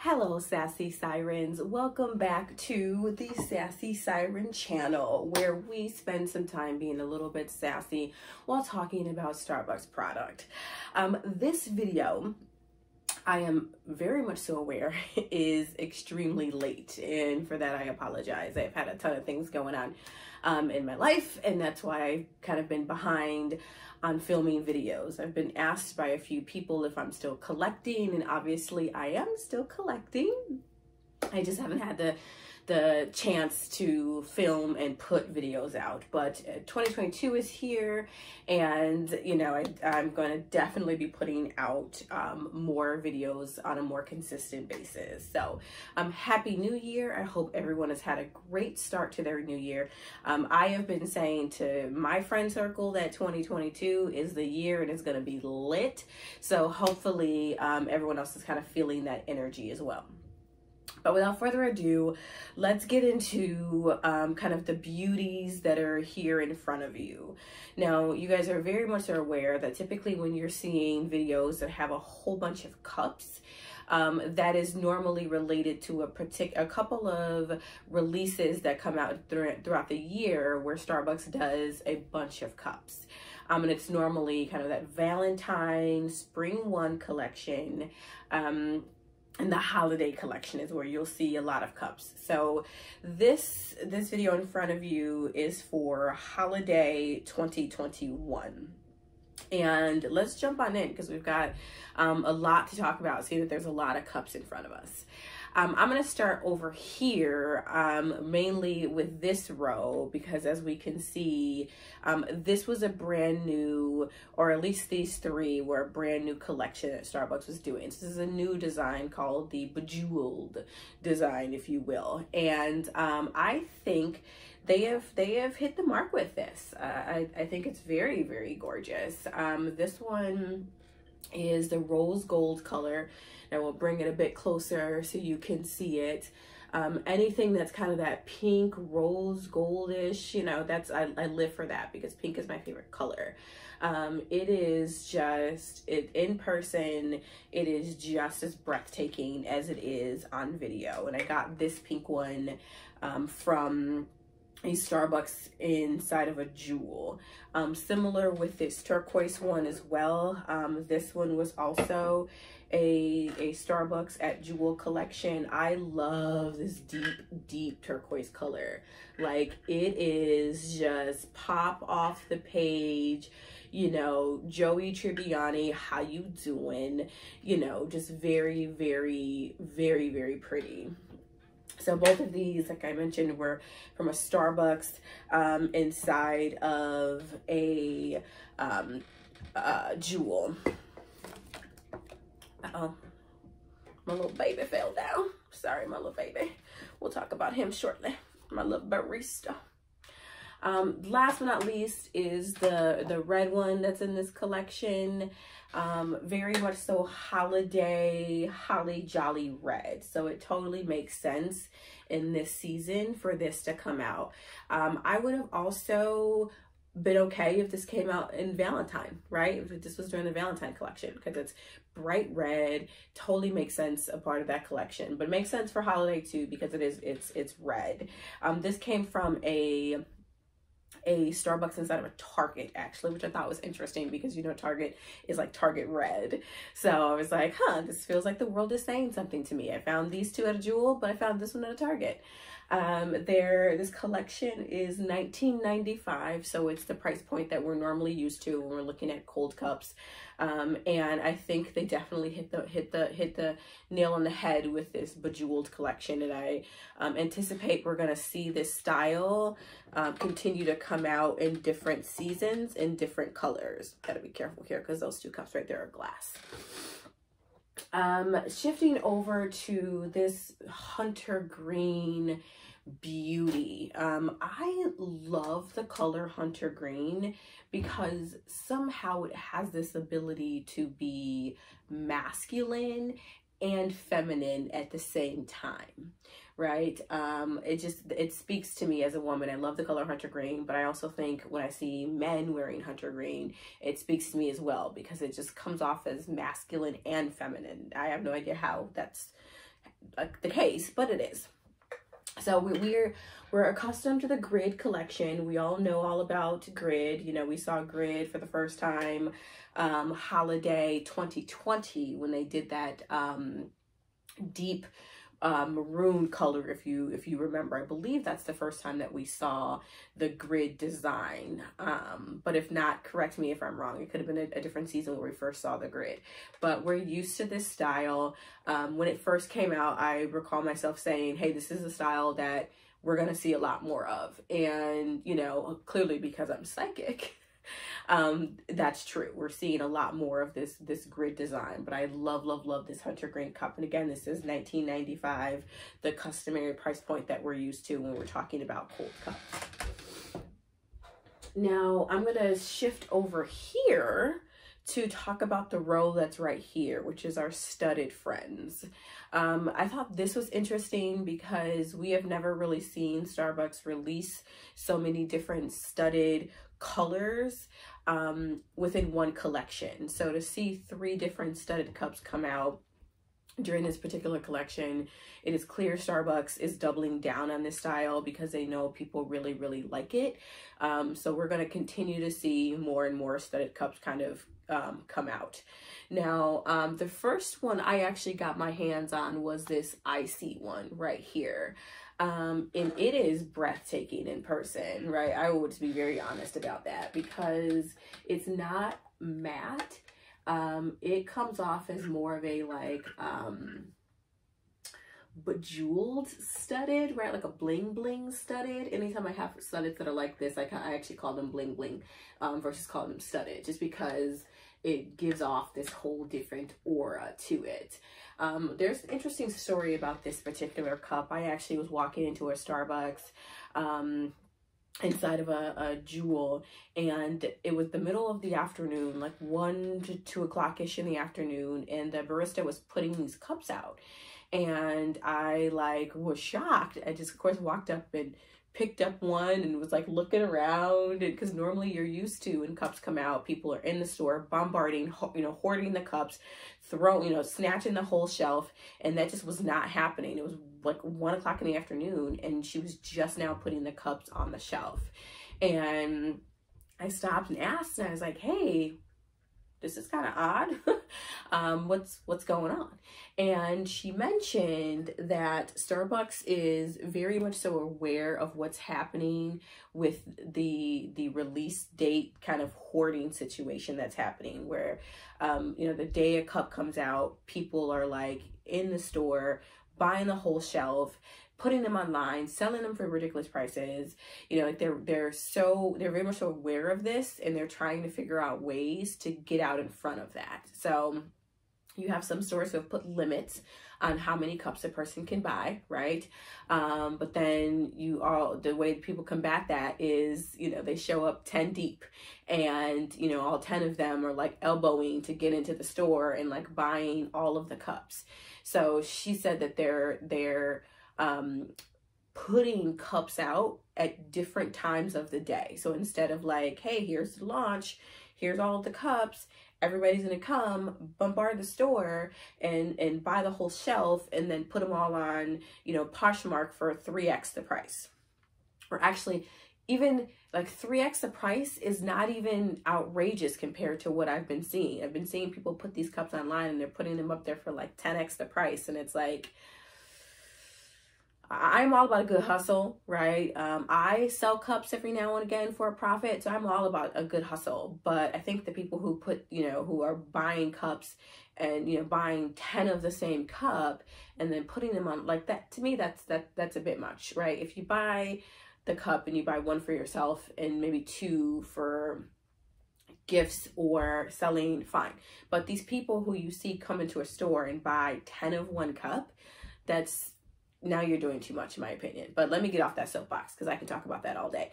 Hello, Sassy Sirens. Welcome back to the Sassy Siren channel, where we spend some time being a little bit sassy while talking about Starbucks product. This video, I am very much so aware, is extremely late, and for that I apologize. I've had a ton of things going on in my life, and that's why I've kind of been behind on filming videos. I've been asked by a few people if I'm still collecting, and obviously I am still collecting. I just haven't had the chance to film and put videos out, but 2022 is here, and you know, I'm going to definitely be putting out more videos on a more consistent basis. So happy new year. I hope everyone has had a great start to their new year. I have been saying to my friend circle that 2022 is the year and it's going to be lit, so hopefully everyone else is kind of feeling that energy as well. But without further ado, let's get into kind of the beauties that are here in front of you. Now, you guys are very much aware that typically when you're seeing videos that have a whole bunch of cups, that is normally related to a couple of releases that come out throughout the year where Starbucks does a bunch of cups. And it's normally kind of that Valentine Spring 1 collection, and the holiday collection is where you'll see a lot of cups. So this video in front of you is for holiday 2021. And let's jump on in because we've got a lot to talk about. See that there's a lot of cups in front of us. I'm going to start over here mainly with this row because, as we can see, this was a brand new, or at least these three were a brand new collection that Starbucks was doing. So this is a new design called the Bejeweled design, if you will. And I think they have hit the mark with this. I think it's very, very gorgeous. This one is the rose gold color. And we'll bring it a bit closer so you can see it. Anything that's kind of that pink rose goldish, you know, that's I live for that because pink is my favorite color. It is just, in person, it is just as breathtaking as it is on video. And I got this pink one from a Starbucks inside of a Jewel. Similar with this turquoise one as well. This one was also a Starbucks at Jewel collection. I love this deep turquoise color. Like, it is just pop off the page, you know, Joey Tribbiani, how you doing? You know, just very, very, very, very pretty. So both of these, like I mentioned, were from a Starbucks inside of a Jewel. Uh-oh, my little baby fell down. Sorry, my little baby. We'll talk about him shortly. My little barista. Last but not least is the red one that's in this collection. Very much so holiday, holly jolly red. So it totally makes sense in this season for this to come out. I would have also been okay if this came out in Valentine, right? If this was during the Valentine collection, because it's bright red, totally makes sense, a part of that collection. But it makes sense for holiday too because it's red. This came from a Starbucks inside of a Target, actually, which I thought was interesting because, you know, Target is like Target red. So I was like, huh, this feels like the world is saying something to me. I found these two at a Jewel, but I found this one at a Target. This collection is $19.95, so it's the price point that we're normally used to when we're looking at cold cups. And I think they definitely hit the nail on the head with this Bejeweled collection. And I anticipate we're gonna see this style continue to come out in different seasons in different colors. Gotta be careful here because those two cups right there are glass. Shifting over to this hunter green beauty. I love the color hunter green because somehow it has this ability to be masculine and feminine at the same time, right? It speaks to me as a woman. I love the color hunter green, but I also think when I see men wearing hunter green, it speaks to me as well because it just comes off as masculine and feminine. I have no idea how that's the case, but it is. So we're accustomed to the grid collection. We all know all about grid. You know, we saw grid for the first time holiday 2020 when they did that deep maroon color, if you remember. I believe that's the first time that we saw the grid design, but if not, correct me if I'm wrong. It could have been a different season where we first saw the grid, but we're used to this style. When it first came out, I recall myself saying, hey, this is a style that we're gonna see a lot more of, and you know, clearly because I'm psychic, that's true. We're seeing a lot more of this grid design, but I love this hunter green cup. And again, this is $19.95, the customary price point that we're used to when we're talking about cold cups. Now I'm gonna shift over here to talk about the row that's right here, which is our studded friends. I thought this was interesting because we have never really seen Starbucks release so many different studded colors within one collection. So to see 3 different studded cups come out during this particular collection, it is clear Starbucks is doubling down on this style because they know people really like it. So we're going to continue to see more and more studded cups kind of come out. Now, the first one I actually got my hands on was this icy one right here. And it is breathtaking in person, right? I would be very honest about that because it's not matte. It comes off as more of a like bejeweled studded, right? Like a bling bling studded. Anytime I have studded that are like this, I actually call them bling bling versus calling them studded, just because it gives off this whole different aura to it. There's an interesting story about this particular cup. I actually was walking into a Starbucks inside of a Jewel, and it was the middle of the afternoon, like 1 to 2 o'clock-ish in the afternoon, and the barista was putting these cups out. And I like was shocked. I just of course walked up and picked up one and was like looking around, because normally you're used to when cups come out, people are in the store bombarding, you know, hoarding the cups, throwing, you know, snatching the whole shelf, and that just was not happening. It was like 1 o'clock in the afternoon and she was just now putting the cups on the shelf. And I stopped and asked, and I was like, hey, this is kind of odd. What's going on? And she mentioned that Starbucks is very much so aware of what's happening with the release date kind of hoarding situation that's happening, where you know, the day a cup comes out, people are like in the store buying the whole shelf, putting them online, selling them for ridiculous prices. You know, like they're very much so aware of this, and they're trying to figure out ways to get out in front of that. So you have some stores who have put limits on how many cups a person can buy, right? But then the way people combat that is, you know, they show up 10 deep, and, you know, all 10 of them are like elbowing to get into the store and like buying all of the cups. So she said that they're putting cups out at different times of the day. So instead of like, hey, here's the launch, here's all of the cups, everybody's gonna come bombard the store and buy the whole shelf and then put them all on, you know, Poshmark for 3x the price. Or actually, even like 3x the price is not even outrageous compared to what I've been seeing. I've been seeing people put these cups online and they're putting them up there for like 10x the price. And it's like, I'm all about a good hustle, right? I sell cups every now and again for a profit, so I'm all about a good hustle. But I think the people who put, you know, who are buying cups and, you know, buying 10 of the same cup and then putting them on like that, to me, that's a bit much, right? If you buy the cup and you buy one for yourself and maybe 2 for gifts or selling, fine. But these people who you see come into a store and buy 10 of one cup, now you're doing too much, in my opinion. But let me get off that soapbox because I can talk about that all day.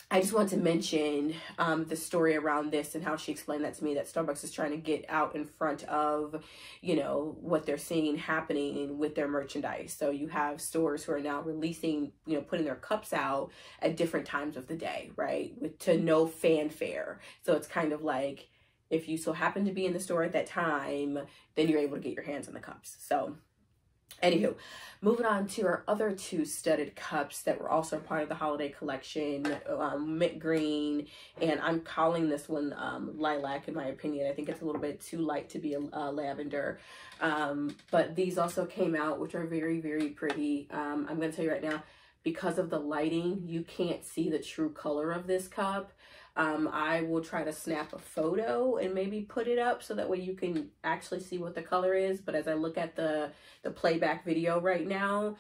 I just want to mention the story around this and how she explained that to me, that Starbucks is trying to get out in front of, you know, what they're seeing happening with their merchandise. So you have stores who are now releasing, you know, putting their cups out at different times of the day, right? To no fanfare. So it's kind of like, if you so happen to be in the store at that time, then you're able to get your hands on the cups. So Anywho, moving on to our other two studded cups that were also part of the holiday collection, mint green, and I'm calling this one lilac in my opinion. I think it's a little bit too light to be a lavender, but these also came out, which are very, very pretty. I'm going to tell you right now, because of the lighting, you can't see the true color of this cup. I will try to snap a photo and maybe put it up so that way you can actually see what the color is. But as I look at the playback video right now,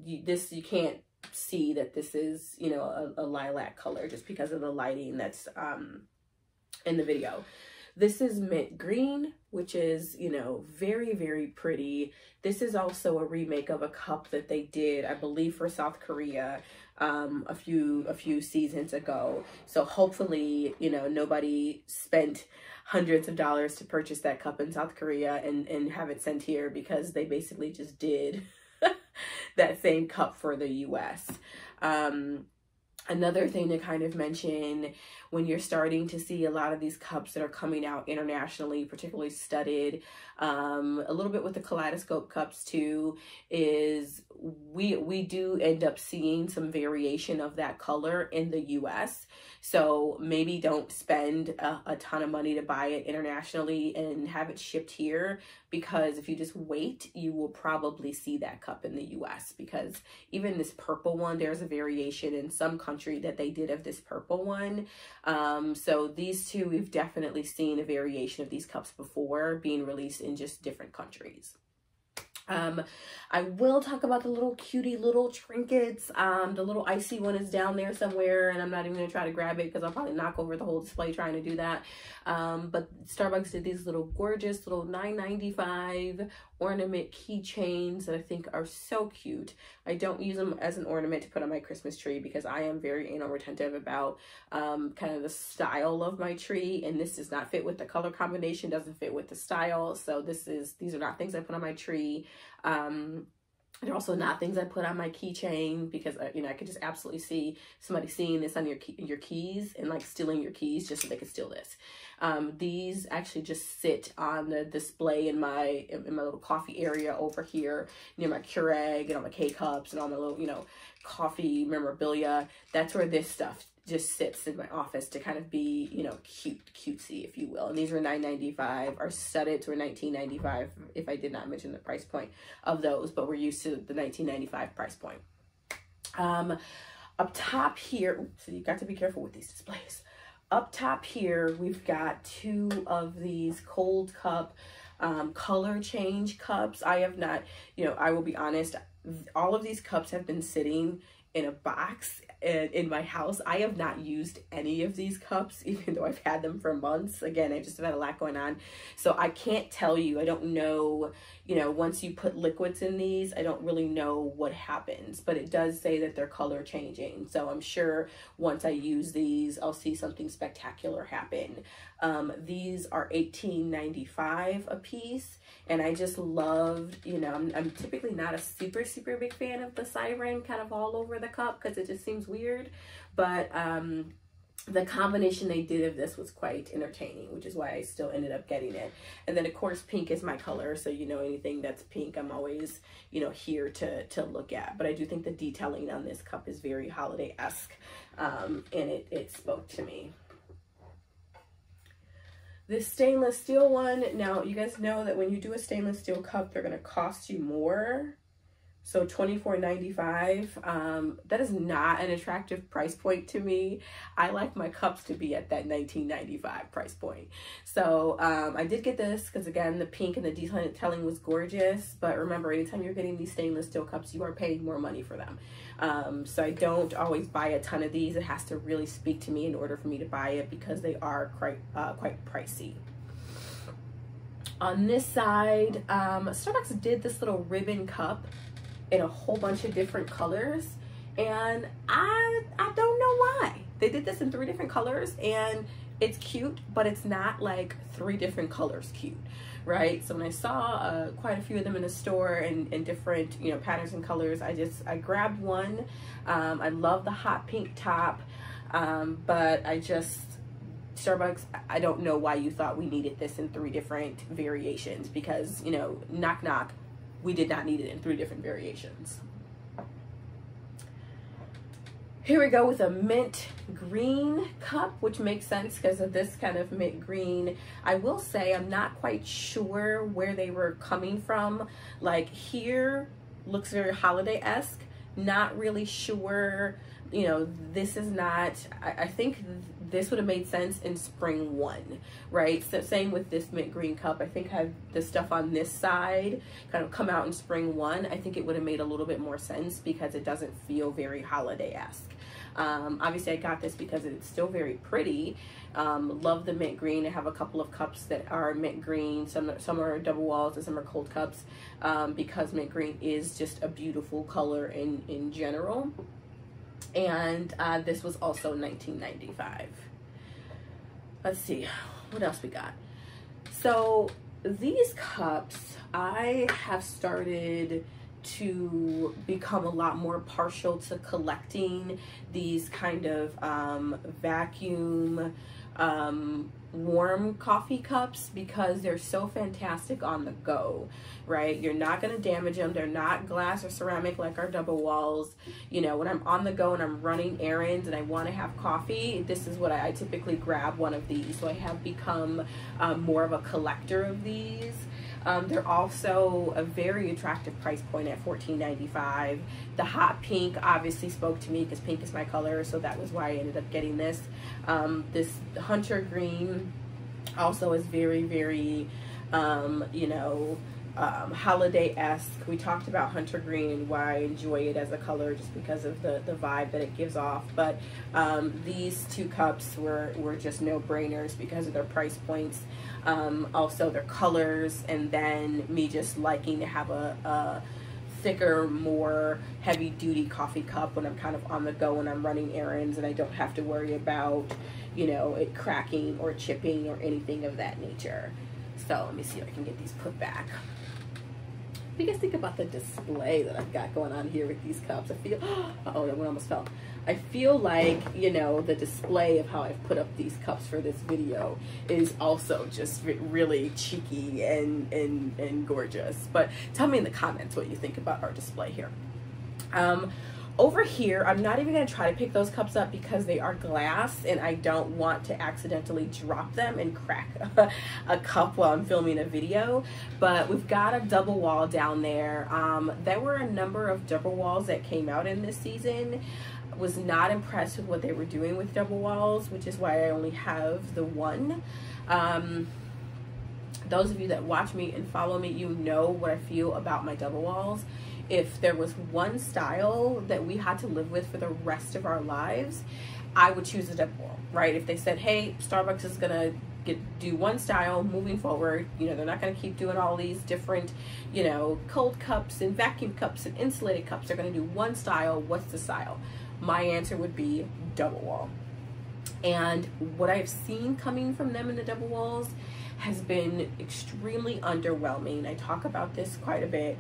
you can't see that this is, you know, a lilac color just because of the lighting that's in the video. This is mint green, which is, you know, very, very pretty. This is also a remake of a cup that they did, I believe, for South Korea a few seasons ago. So hopefully, you know, nobody spent hundreds of dollars to purchase that cup in South Korea and have it sent here, because they basically just did that same cup for the US. Another thing to kind of mention, when you're starting to see a lot of these cups that are coming out internationally, particularly studded, a little bit with the kaleidoscope cups too, is we do end up seeing some variation of that color in the US. So maybe don't spend a ton of money to buy it internationally and have it shipped here, because if you just wait, you will probably see that cup in the US, because even this purple one, there's a variation in some country that they did of this purple one. So these two, we've definitely seen a variation of these cups before being released in just different countries. I will talk about the little cutie little trinkets. The little icy one is down there somewhere, and I'm not even gonna try to grab it because I'll probably knock over the whole display trying to do that. But Starbucks did these little gorgeous little $9.95 ornament keychains that I think are so cute. I don't use them as an ornament to put on my Christmas tree because I am very anal retentive about kind of the style of my tree, and this does not fit with the color combination, doesn't fit with the style. So these are not things I put on my tree. They're also not things I put on my keychain, because you know, I could just absolutely see somebody seeing this on your keys and like stealing your keys just so they could steal this. These actually just sit on the display in my little coffee area over here near my Keurig and all my K-cups and all my little, you know, coffee memorabilia. That's where this stuff just sits in my office to kind of be, you know, cutesy, if you will. And these were $9.95. Our studdeds were $19.95, if I did not mention the price point of those, but we're used to the $19.95 price point. Up top here, so you got to be careful with these displays. Up top here, we've got two of these cold cup color change cups. I have not, you know, I will be honest, all of these cups have been sitting in a box in my house. I have not used any of these cups, even though I've had them for months. Again, I just have had a lot going on. So I can't tell you, I don't know, you know, once you put liquids in these, I don't really know what happens, but it does say that they're color changing. So I'm sure once I use these, I'll see something spectacular happen. These are $18.95 a piece. And I just loved, you know, I'm typically not a super big fan of the siren kind of all over the cup because it just seems weird. But the combination they did of this was quite entertaining, which is why I still ended up getting it. And then of course, pink is my color. So, you know, anything that's pink, I'm always, you know, here to look at. But I do think the detailing on this cup is very holiday-esque, and it spoke to me. This stainless steel one, now you guys know that when you do a stainless steel cup, they're going to cost you more. So $24.95, that is not an attractive price point to me. I like my cups to be at that $19.95 price point. So I did get this because, again, the pink and the detailing was gorgeous. But remember, anytime you're getting these stainless steel cups, you are paying more money for them. So I don't always buy a ton of these. It has to really speak to me in order for me to buy it because they are quite pricey. On this side, Starbucks did this little ribbon cup in a whole bunch of different colors, and I don't know why. They did this in 3 different colors, and it's cute, but it's not like 3 different colors cute, right? So when I saw quite a few of them in the store in different, you know, patterns and colors, I grabbed one. I love the hot pink top, but Starbucks, I don't know why you thought we needed this in 3 different variations, because, you know, knock knock, we did not need it in 3 different variations. Here we go with a mint green cup, which makes sense because of this kind of mint green. I will say I'm not quite sure where they were coming from. Like here looks very holiday-esque. Not really sure, you know, this is not, I think this would have made sense in spring 1, right? So same with this mint green cup. I think had the stuff on this side kind of come out in spring 1, I think it would have made a little bit more sense because it doesn't feel very holiday-esque. Obviously I got this because it's still very pretty. Love the mint green. I have a couple of cups that are mint green. Some are double walls and some are cold cups, because mint green is just a beautiful color in general. And this was also $19.95. Let's see what else we got. So these cups, I have started to become a lot more partial to collecting these kind of vacuum warm coffee cups because they're so fantastic on the go, right? You're not going to damage them. They're not glass or ceramic like our double walls. You know, when I'm on the go and I'm running errands and I want to have coffee, this is what I typically grab one of these. So I have become more of a collector of these. They're also a very attractive price point at $14.95. The hot pink obviously spoke to me because pink is my color, so that was why I ended up getting this. This hunter green also is very, very, you know, holiday-esque. We talked about hunter green and why I enjoy it as a color just because of the vibe that it gives off. But these 2 cups were just no-brainers because of their price points. Also their colors, and then me just liking to have a thicker, more heavy-duty coffee cup when I'm kind of on the go and I'm running errands and I don't have to worry about, you know, it cracking or chipping or anything of that nature. So let me see if I can get these put back. What do you guys think about the display that I've got going on here with these cups? I feel, oh, that one almost fell. I feel like, you know, the display of how I've put up these cups for this video is also just really cheeky and gorgeous. But tell me in the comments what you think about our display here. Over here, I'm not even going to try to pick those cups up because they are glass and I don't want to accidentally drop them and crack a cup while I'm filming a video. But we've got a double wall down there. There were a number of double walls that came out in this season. Was not impressed with what they were doing with double walls, which is why I only have the one. Those of you that watch me and follow me, you know what I feel about my double walls. If there was one style that we had to live with for the rest of our lives, I would choose a double wall, right? If they said, hey, Starbucks is gonna do one style moving forward, you know, they're not gonna keep doing all these different, you know, cold cups and vacuum cups and insulated cups. They're gonna do one style. What's the style? My answer would be double wall. And what I've seen coming from them in the double walls has been extremely underwhelming. I talk about this quite a bit.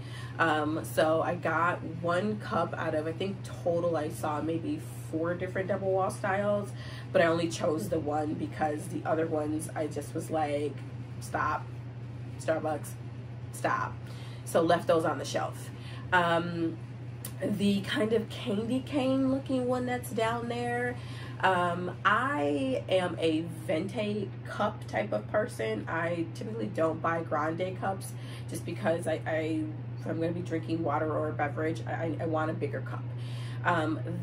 So I got 1 cup out of, I think total I saw maybe 4 different double wall styles, but I only chose the one because the other ones I just was like, stop, Starbucks, stop. So left those on the shelf. The kind of candy cane looking one that's down there, I am a venti cup type of person. I typically don't buy grande cups just because if I'm going to be drinking water or a beverage, I want a bigger cup.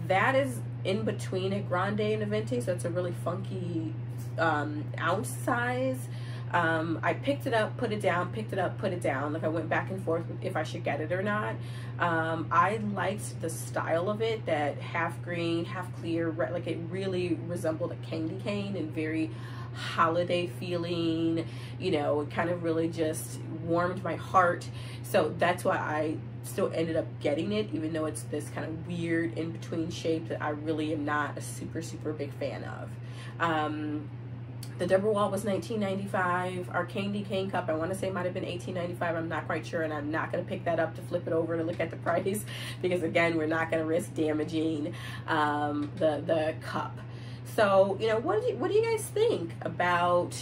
That is in between a grande and a venti, so it's a really funky ounce size. I picked it up, put it down, picked it up, put it down. Like I went back and forth if I should get it or not. I liked the style of it, that half green, half clear, like it really resembled a candy cane and very holiday feeling, you know, it kind of really just warmed my heart. So that's why I still ended up getting it, even though it's this kind of weird in-between shape that I really am not a super big fan of. The double wall was $19.95. Our candy cane cup, I want to say might have been $18.95. I'm not quite sure, and I'm not going to pick that up to flip it over to look at the price because, again, we're not going to risk damaging the cup. So, you know, what do you guys think about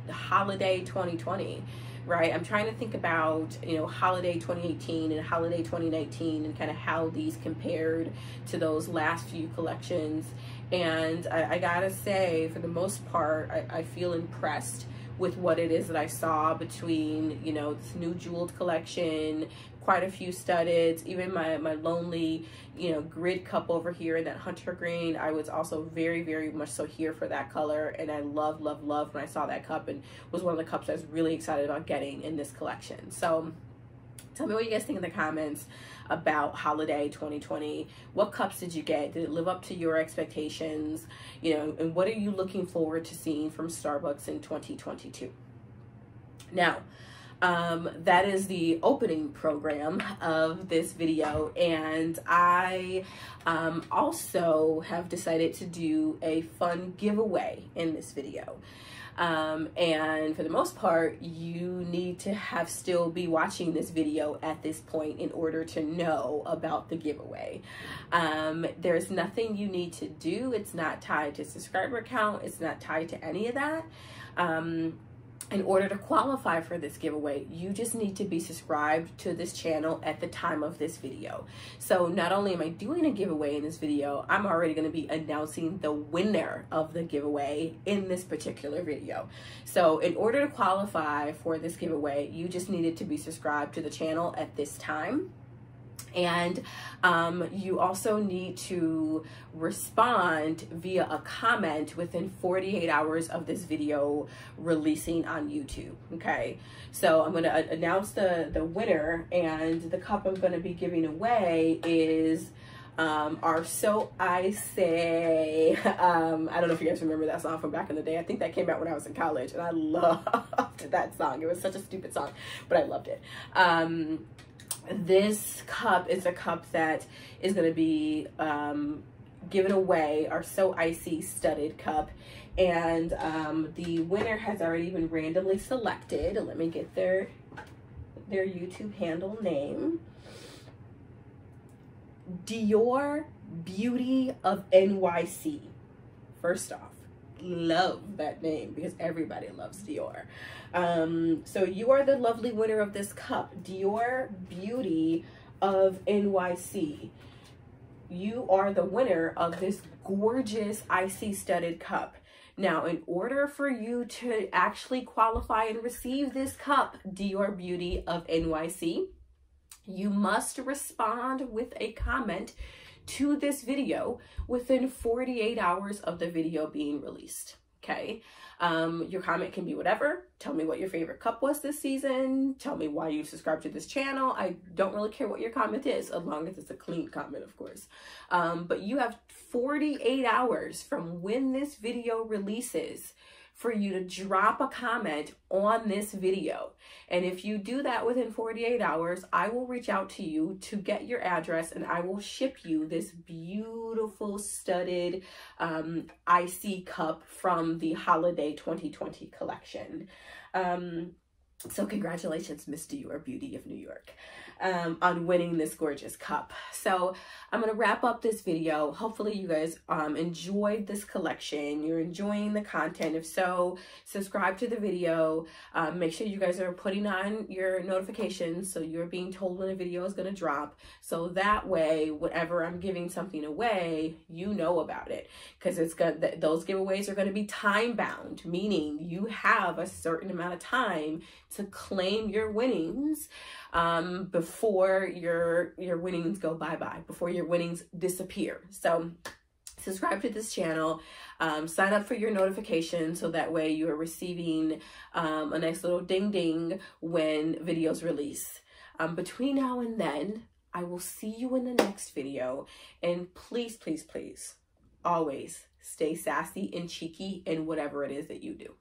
the holiday 2020? right? I'm trying to think about, you know, holiday 2018 and holiday 2019 and kind of how these compared to those last few collections. And I gotta say, for the most part, I feel impressed with what it is that I saw between, you know, this new jeweled collection, quite a few studdeds, even my lonely, you know, grid cup over here in that hunter green. I was also very, very much so here for that color, and I love when I saw that cup, and was one of the cups I was really excited about getting in this collection. So tell me what you guys think in the comments about holiday 2020. What cups did you get? Did it live up to your expectations? You know, and what are you looking forward to seeing from Starbucks in 2022? Now, that is the opening program of this video, and I also have decided to do a fun giveaway in this video. And for the most part, you need to have still be watching this video at this point in order to know about the giveaway. There's nothing you need to do. It's not tied to subscriber count. It's not tied to any of that. In order to qualify for this giveaway, you just need to be subscribed to this channel at the time of this video. So not only am I doing a giveaway in this video, I'm already going to be announcing the winner of the giveaway in this particular video. So in order to qualify for this giveaway, you just needed to be subscribed to the channel at this time. And you also need to respond via a comment within 48 hours of this video releasing on YouTube. Okay, so I'm going to announce the winner, and the cup I'm going to be giving away is our So I Say. I don't know if you guys remember that song from back in the day. I think that came out when I was in college, and I loved that song. It was such a stupid song, but I loved it. This cup is a cup that is going to be given away, our So Icy studded cup, and the winner has already been randomly selected. Let me get their YouTube handle name. Dior Beauty of NYC. First off, love that name because everybody loves Dior. So you are the lovely winner of this cup, Dior Beauty of NYC. You are the winner of this gorgeous icy studded cup. Now, in order for you to actually qualify and receive this cup, Dior Beauty of NYC, you must respond with a comment to this video within 48 hours of the video being released. Okay, your comment can be whatever. Tell me what your favorite cup was this season. Tell me why you subscribed to this channel. I don't really care what your comment is, as long as it's a clean comment, of course. But you have 48 hours from when this video releases for you to drop a comment on this video. And if you do that within 48 hours, I will reach out to you to get your address, and I will ship you this beautiful studded icy cup from the holiday 2020 collection. So congratulations, Miss Dior Beauty of New York, on winning this gorgeous cup. So I'm going to wrap up this video. Hopefully you guys enjoyed this collection. You're enjoying the content. If so, subscribe to the video. Make sure you guys are putting on your notifications so you're being told when a video is going to drop. So that way, whenever I'm giving something away, you know about it. Because those giveaways are going to be time bound, meaning you have a certain amount of time to claim your winnings before your winnings go bye-bye, before your winnings disappear. So subscribe to this channel, sign up for your notifications so that way you are receiving a nice little ding ding when videos release. Between now and then, I will see you in the next video, and please, please, please, always stay sassy and cheeky in whatever it is that you do.